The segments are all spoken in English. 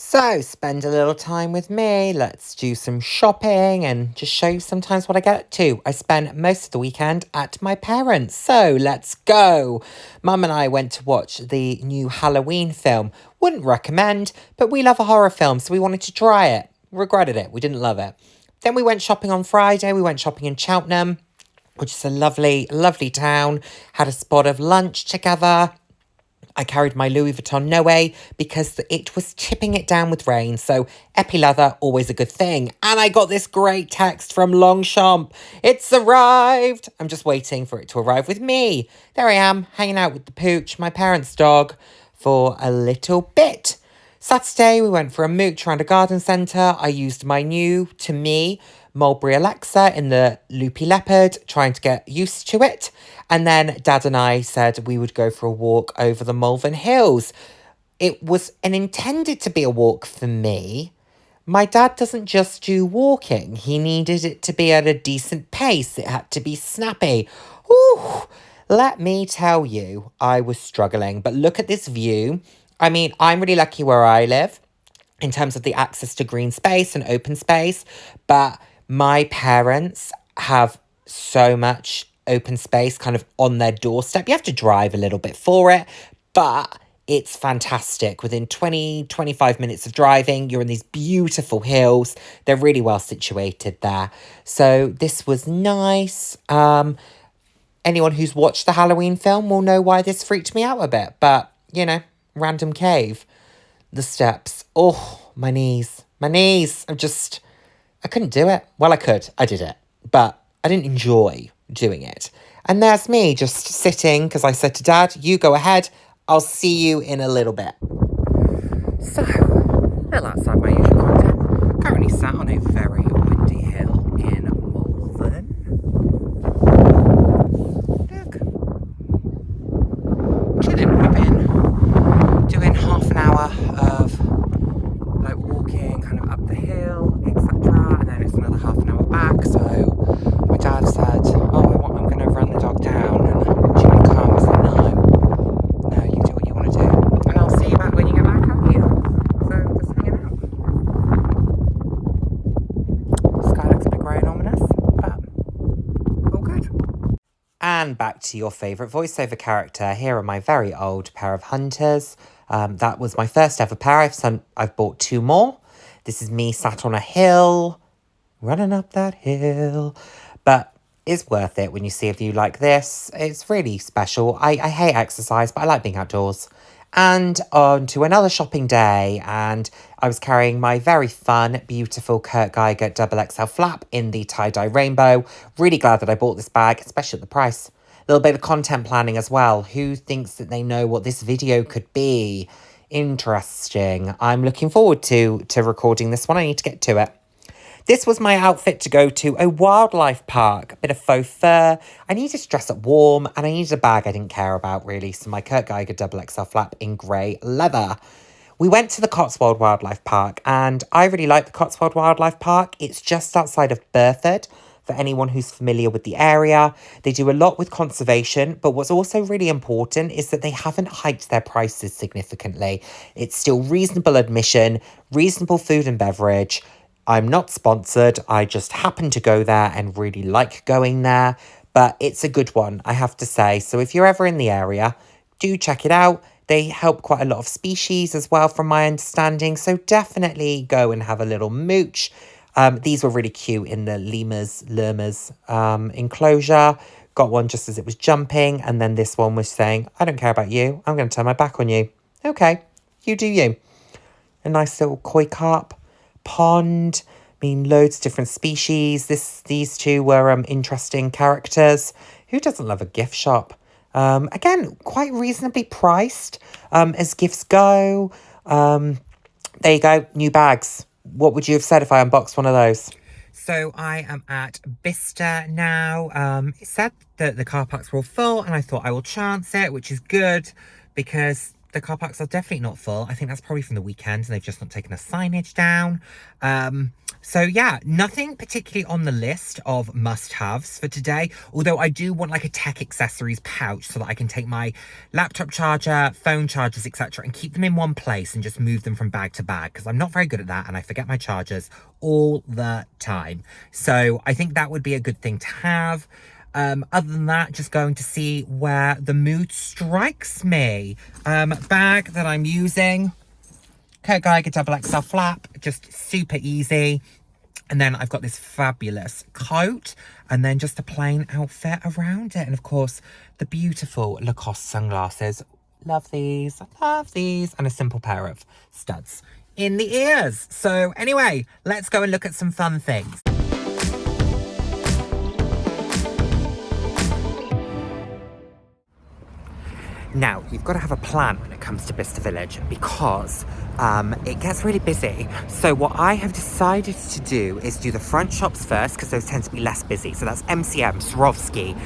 So, spend a little time with me. Let's do some shopping and just show you sometimes what I get up to. I spent most of the weekend at my parents'. So, let's go. Mum and I went to watch the new Halloween film. Wouldn't recommend, but we love a horror film, so we wanted to try it. Regretted it. We didn't love it. Then we went shopping on Friday. We went shopping in Cheltenham, which is a lovely, lovely town. Had a spot of lunch together. I carried my Louis Vuitton Noe because it was tipping it down with rain. So epi-leather, always a good thing. And I got this great text from Longchamp. It's arrived. I'm just waiting for it to arrive with me. There I am, hanging out with the pooch, my parents' dog, for a little bit. Saturday, we went for a mooch around a garden centre. I used my new, to me, Mulberry Alexa in the Loopy Leopard, trying to get used to it. And then Dad and I said we would go for a walk over the Malvern Hills. It was intended to be a walk for me. My dad doesn't just do walking. He needed it to be at a decent pace. It had to be snappy. Ooh, let me tell you, I was struggling. But look at this view. I mean, I'm really lucky where I live in terms of the access to green space and open space. But my parents have so much open space kind of on their doorstep. You have to drive a little bit for it, but it's fantastic. Within 25 minutes of driving, you're in these beautiful hills. They're really well situated there. So this was nice. Anyone who's watched the Halloween film will know why this freaked me out a bit. But, you know, random cave. The steps. Oh, my knees. My knees. I couldn't do it. Well, I could. I did it. But I didn't enjoy doing it. And there's me just sitting because I said to Dad, you go ahead. I'll see you in a little bit. So, a little outside my usual content. Currently sat on a very windy hill in Malvern. Look. Chilling. We've been doing half an hour of like walking kind of up the hill, etc. And then it's another half an hour back. So my dad said, I'm going to run the dog down. And do you want to come? I said, no, you do what you want to do. And I'll see you back when you get back up here. So just hanging out. The sky looks a bit grey and ominous, but all good. And back to your favourite voiceover character. Here are my very old pair of Hunters. That was my first ever pair. I've bought two more. This is me sat on a hill, running up that hill. But it's worth it when you see a view like this. It's really special. I hate exercise, but I like being outdoors. And on to another shopping day. And I was carrying my very fun, beautiful Kurt Geiger XXL flap in the tie-dye rainbow. Really glad that I bought this bag, especially at the price. A little bit of content planning as well. Who thinks that they know what this video could be? Interesting. I'm looking forward to recording this one. I need to get to it. This was my outfit to go to a wildlife park. A bit of faux fur. I needed to dress up warm and I needed a bag I didn't care about really. So my Kurt Geiger XXL flap in grey leather. We went to the Cotswold Wildlife Park and I really like the Cotswold Wildlife Park. It's just outside of Burford. For anyone who's familiar with the area, they do a lot with conservation, but what's also really important is that they haven't hiked their prices significantly. It's still reasonable admission, reasonable food and beverage. I'm not sponsored. I just happen to go there and really like going there, but it's a good one, I have to say. So if you're ever in the area, do check it out. They help quite a lot of species as well, from my understanding. So definitely go and have a little mooch. These were really cute in the lemurs enclosure. Got one just as it was jumping. And then this one was saying, I don't care about you. I'm going to turn my back on you. Okay, you do you. A nice little koi carp pond. I mean, loads of different species. These two were interesting characters. Who doesn't love a gift shop? Again, quite reasonably priced as gifts go. There you go, new bags. What would you have said if I unboxed one of those? So I am at Bicester now. It said that the car parks were all full and I thought I will chance it, which is good because the car parks are definitely not full. I think that's probably from the weekend and they've just not taken the signage down. So yeah, nothing particularly on the list of must-haves for today, although I do want like a tech accessories pouch so that I can take my laptop charger, phone chargers, etc. and keep them in one place and just move them from bag to bag, because I'm not very good at that and I forget my chargers all the time. So I think that would be a good thing to have. Other than that, just going to see where the mood strikes me. Bag that I'm using, Kurt Geiger double XL flap, just super easy. And then I've got this fabulous coat and then just a plain outfit around it. And of course, the beautiful Lacoste sunglasses. Love these, love these. And a simple pair of studs in the ears. So anyway, let's go and look at some fun things. Now, you've got to have a plan when it comes to Bicester Village because it gets really busy. So what I have decided to do is do the front shops first because those tend to be less busy. So that's MCM, Swarovski,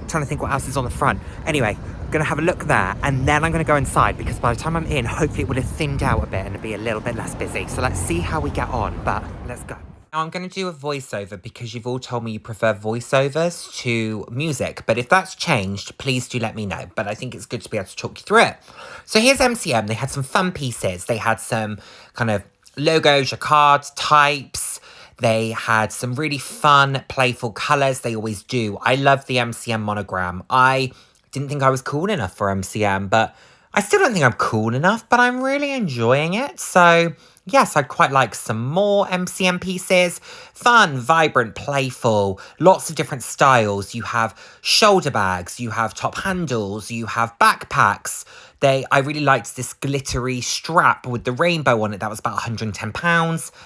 trying to think what else is on the front. Anyway, I'm going to have a look there and then I'm going to go inside because by the time I'm in, hopefully it would have thinned out a bit and be a little bit less busy. So let's see how we get on, but let's go. Now I'm going to do a voiceover because you've all told me you prefer voiceovers to music. But if that's changed, please do let me know. But I think it's good to be able to talk you through it. So here's MCM. They had some fun pieces. They had some kind of logo, jacquard types. They had some really fun, playful colours. They always do. I love the MCM monogram. I didn't think I was cool enough for MCM, but I still don't think I'm cool enough, but I'm really enjoying it. So yes, I'd quite like some more MCM pieces. Fun, vibrant, playful, lots of different styles. You have shoulder bags, you have top handles, you have backpacks. I really liked this glittery strap with the rainbow on it. That was about £110.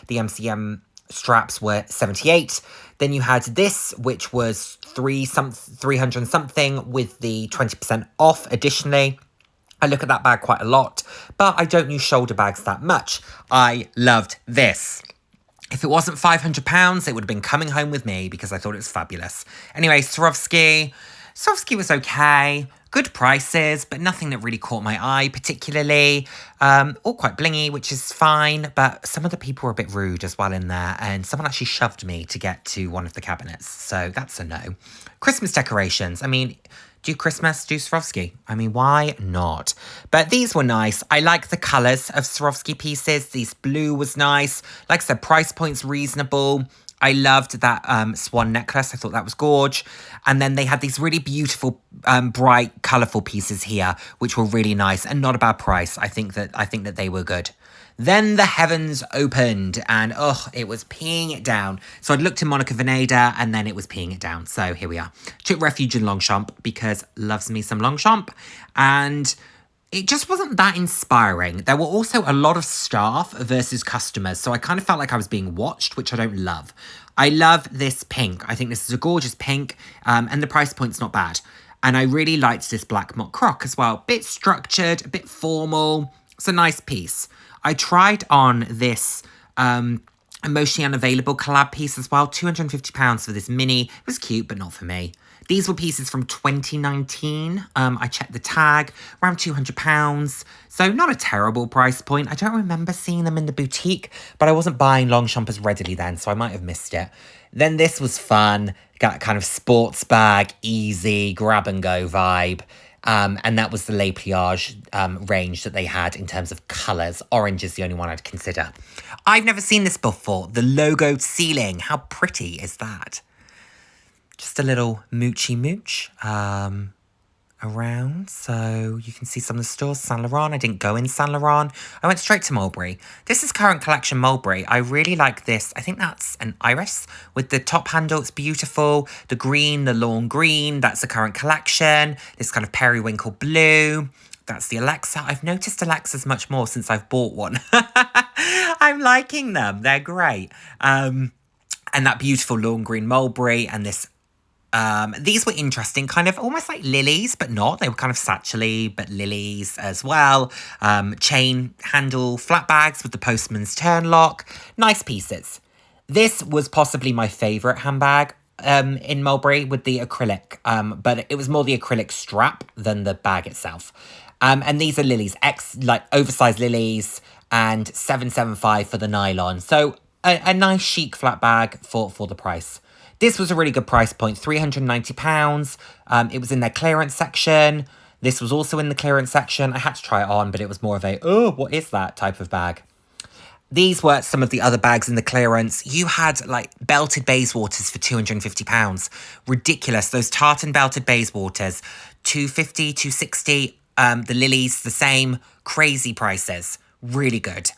The MCM straps were 78. Then you had this, which was 300 something with the 20% off additionally. I look at that bag quite a lot, but I don't use shoulder bags that much. I loved this. If it wasn't £500, it would have been coming home with me because I thought it was fabulous. Anyway, Swarovski was okay. Good prices, but nothing that really caught my eye particularly. All quite blingy, which is fine, but some of the people were a bit rude as well in there, and someone actually shoved me to get to one of the cabinets, so that's a no. Christmas decorations, I mean, do Christmas, do Swarovski. I mean, why not? But these were nice. I like the colours of Swarovski pieces. This blue was nice. Like I said, price point's reasonable. I loved that swan necklace. I thought that was gorge. And then they had these really beautiful, bright, colourful pieces here, which were really nice and not a bad price. I think that they were good. Then the heavens opened and, it was peeing it down. So I'd looked in Monica Veneda and then it was peeing it down. So here we are. Took refuge in Longchamp because loves me some Longchamp. And it just wasn't that inspiring. There were also a lot of staff versus customers. So I kind of felt like I was being watched, which I don't love. I love this pink. I think this is a gorgeous pink and the price point's not bad. And I really liked this black mock croc as well. Bit structured, a bit formal. It's a nice piece. I tried on this Emotionally Unavailable collab piece as well. £250 for this mini. It was cute, but not for me. These were pieces from 2019. I checked the tag, around £200. So not a terrible price point. I don't remember seeing them in the boutique, but I wasn't buying Longchamp as readily then, so I might have missed it. Then this was fun. Got a kind of sports bag, easy, grab and go vibe. And that was the Les Pliage range that they had in terms of colours. Orange is the only one I'd consider. I've never seen this before. The logoed ceiling. How pretty is that? Just a little moochy mooch around. So you can see some of the stores. Saint Laurent. I didn't go in Saint Laurent. I went straight to Mulberry. This is current collection Mulberry. I really like this. I think that's an iris with the top handle. It's beautiful. The green, the lawn green. That's the current collection. This kind of periwinkle blue. That's the Alexa. I've noticed Alexas much more since I've bought one. I'm liking them. They're great. And that beautiful lawn green Mulberry and this. These were interesting, kind of almost like lilies, but not. They were kind of satchel-y, but lilies as well. Chain handle flat bags with the postman's turn lock. Nice pieces. This was possibly my favourite handbag in Mulberry with the acrylic, but it was more the acrylic strap than the bag itself. And these are lilies, like oversized lilies, and 775 for the nylon. So a nice chic flat bag for the price. This was a really good price point, £390. It was in their clearance section. This was also in the clearance section. I had to try it on, but it was more of a, oh, what is that type of bag. These were some of the other bags in the clearance. You had like belted Bayswaters for £250. Ridiculous. Those tartan belted Bayswaters, £250, £260. The Lilies, the same. Crazy prices. Really good.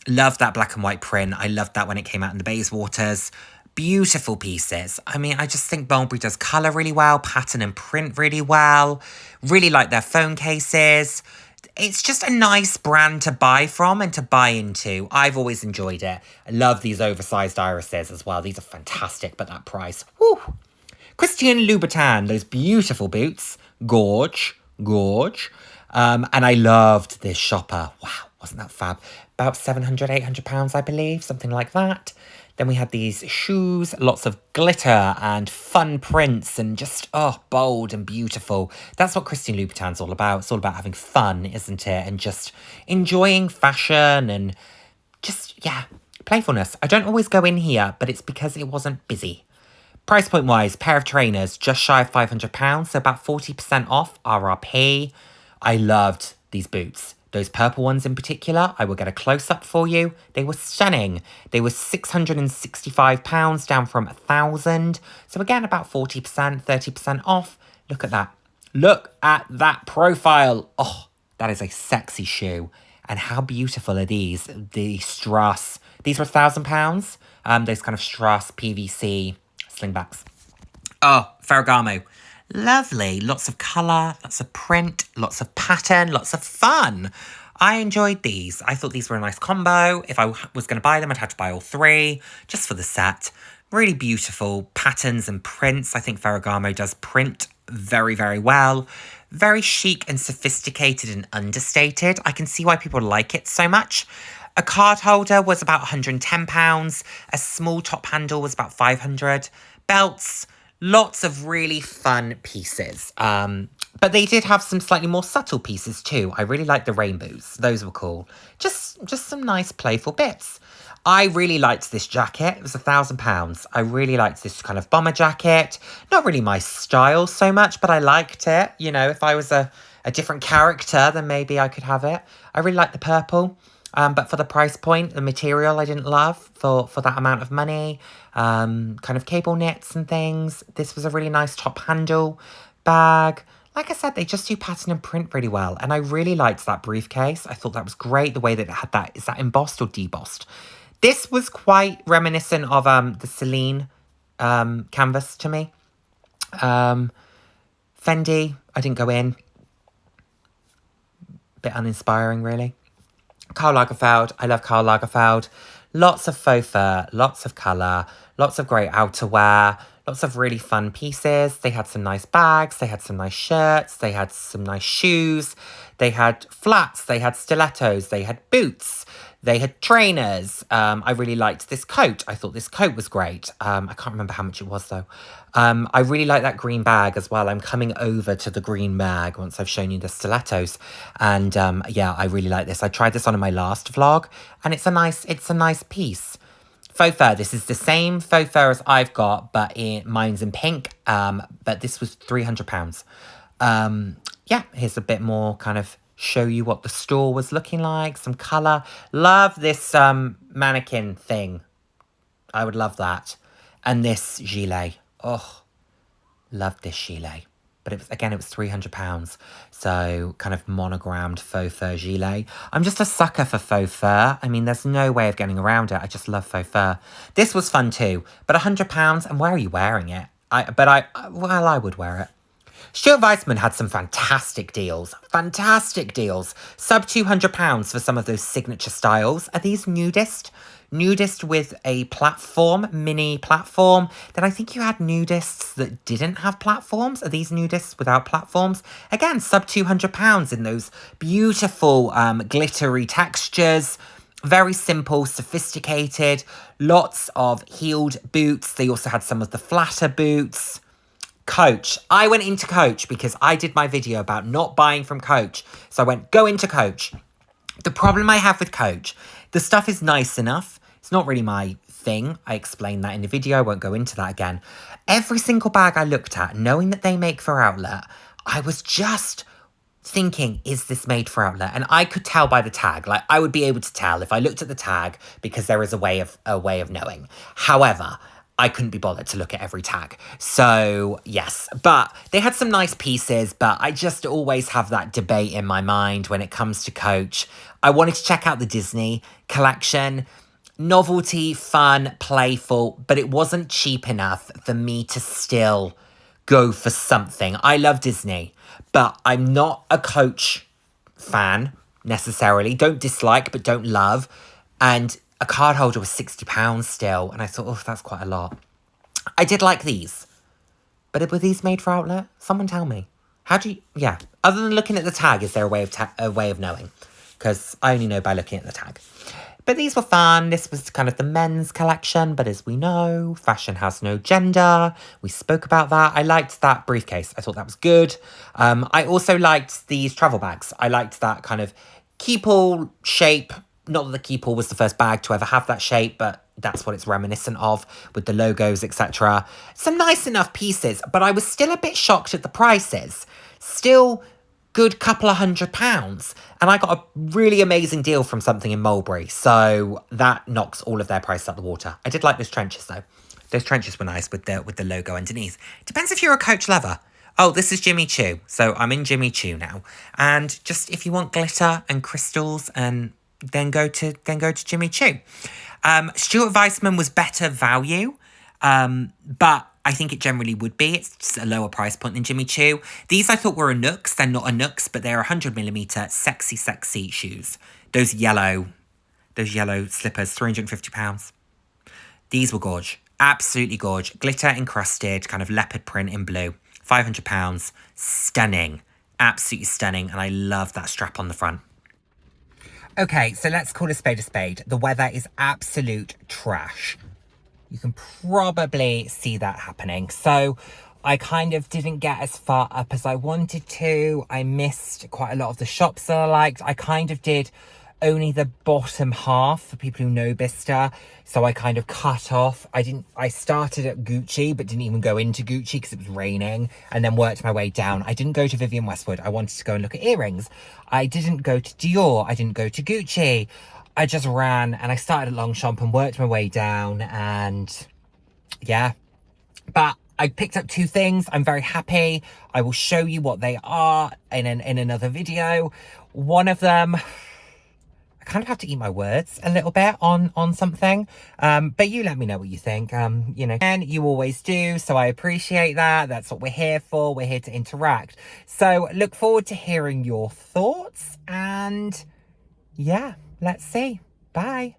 Love that black and white print. I loved that when it came out in the Bayswaters. Beautiful pieces. I mean, I just think Mulberry does colour really well, pattern and print really well. Really like their phone cases. It's just a nice brand to buy from and to buy into. I've always enjoyed it. I love these oversized irises as well. These are fantastic, but that price, whew. Christian Louboutin, those beautiful boots. Gorge. And I loved this shopper. Wow, wasn't that fab? About £700, £800, I believe, something like that. Then we had these shoes, lots of glitter and fun prints and just, oh, bold and beautiful. That's what Christian Louboutin's all about. It's all about having fun, isn't it? And just enjoying fashion and just, yeah, playfulness. I don't always go in here, but it's because it wasn't busy. Price point wise, pair of trainers, just shy of £500, so about 40% off RRP. I loved these boots. Those purple ones in particular, I will get a close-up for you. They were stunning. They were £665, down from £1,000. So again, about 40%, 30% off. Look at that. Look at that profile. Oh, that is a sexy shoe. And how beautiful are these? The strass. These were £1,000. Those kind of strass PVC slingbacks. Oh, Ferragamo. Lovely. Lots of colour, lots of print, lots of pattern, lots of fun. I enjoyed these. I thought these were a nice combo. If I was going to buy them, I'd have to buy all three, just for the set. Really beautiful patterns and prints. I think Ferragamo does print very, very well. Very chic and sophisticated and understated. I can see why people like it so much. A card holder was about £110. A small top handle was about £500. Belts, lots of really fun pieces. But they did have some slightly more subtle pieces too. I really liked the rainbows. Those were cool. Just some nice playful bits. I really liked this jacket. It was £1,000. I really liked this kind of bomber jacket. Not really my style so much, but I liked it. You know, if I was a different character, then maybe I could have it. I really liked the purple. But for the price point, the material I didn't love for that amount of money. Kind of cable knits and things. This was a really nice top handle bag. Like I said, they just do pattern and print really well. And I really liked that briefcase. I thought that was great. The way that it had that, is that embossed or debossed? This was quite reminiscent of the Celine canvas to me. Fendi, I didn't go in. Bit uninspiring, really. Karl Lagerfeld, I love Karl Lagerfeld. Lots of faux fur, lots of colour, lots of great outerwear, lots of really fun pieces. They had some nice bags, they had some nice shirts, they had some nice shoes, they had flats, they had stilettos, they had boots, they had trainers. I really liked this coat. I thought this coat was great. I can't remember how much it was though. I really like that green bag as well. I'm coming over to the green bag once I've shown you the stilettos. And yeah, I really like this. I tried this on in my last vlog and it's a nice piece. Faux fur, this is the same faux fur as I've got, but mine's in pink. But this was £300. Yeah, here's a bit more kind of show you what the store was looking like, some colour. Love this mannequin thing. I would love that. And this gilet. Oh, love this gilet. But it was £300. So kind of monogrammed faux fur gilet. I'm just a sucker for faux fur. I mean, there's no way of getting around it. I just love faux fur. This was fun too. But £100, and where are you wearing it? I would wear it. Stuart Weitzman had some fantastic deals. Fantastic deals. Sub £200 for some of those signature styles. Are these nudist? Nudist with a platform, mini platform. Then I think you had nudists that didn't have platforms. Are these nudists without platforms? Again, sub £200 in those beautiful glittery textures. Very simple, sophisticated. Lots of heeled boots. They also had some of the flatter boots. Coach. I went into Coach because I did my video about not buying from Coach. So I went, go into Coach. The problem I have with Coach, the stuff is nice enough. It's not really my thing. I explained that in the video. I won't go into that again. Every single bag I looked at, knowing that they make for outlet, I was just thinking, is this made for outlet? And I could tell by the tag. Like, I would be able to tell if I looked at the tag, because there is a way of knowing. However, I couldn't be bothered to look at every tag. So yes, but they had some nice pieces, but I just always have that debate in my mind when it comes to Coach. I wanted to check out the Disney collection. Novelty, fun, playful, but it wasn't cheap enough for me to still go for something. I love Disney, but I'm not a Coach fan necessarily. Don't dislike, but don't love. And a card holder was £60 still. And I thought, oh, that's quite a lot. I did like these. But were these made for outlet? Someone tell me. How do you... Yeah. Other than looking at the tag, is there a way of knowing? Because I only know by looking at the tag. But these were fun. This was kind of the men's collection. But as we know, fashion has no gender. We spoke about that. I liked that briefcase. I thought that was good. I also liked these travel bags. I liked that kind of keep-all shape. Not that the keep-all was the first bag to ever have that shape, but that's what it's reminiscent of with the logos, etc. Some nice enough pieces, but I was still a bit shocked at the prices. Still good couple of £100. And I got a really amazing deal from something in Mulberry. So that knocks all of their prices out the water. I did like those trenches though. Those trenches were nice with the logo underneath. Depends if you're a Coach lover. Oh, this is Jimmy Choo. So I'm in Jimmy Choo now. And just if you want glitter and crystals, and then go to Jimmy Choo. Stuart Weitzman was better value. But I think it generally would be. It's just a lower price point than Jimmy Choo. These I thought were a Nooks. They're not a Nooks, but they're 100mm sexy shoes. Those yellow slippers, £350. These were gorge. Absolutely gorge. Glitter encrusted, kind of leopard print in blue. £500. Stunning. Absolutely stunning. And I love that strap on the front. Okay, so let's call a spade a spade. The weather is absolute trash. You can probably see that happening. So I kind of didn't get as far up as I wanted to. I missed quite a lot of the shops that I liked. I kind of did only the bottom half for people who know Bicester. So I kind of cut off. I started at Gucci, but didn't even go into Gucci because it was raining, and then worked my way down. I didn't go to Vivienne Westwood. I wanted to go and look at earrings. I didn't go to Dior. I didn't go to Gucci. I just ran and I started at Longchamp and worked my way down, and yeah. But I picked up 2 things. I'm very happy. I will show you what they are in another video. One of them, I kind of have to eat my words a little bit on something. But you let me know what you think. You know, and you always do. So I appreciate that. That's what we're here for. We're here to interact. So look forward to hearing your thoughts, and yeah, let's see. Bye.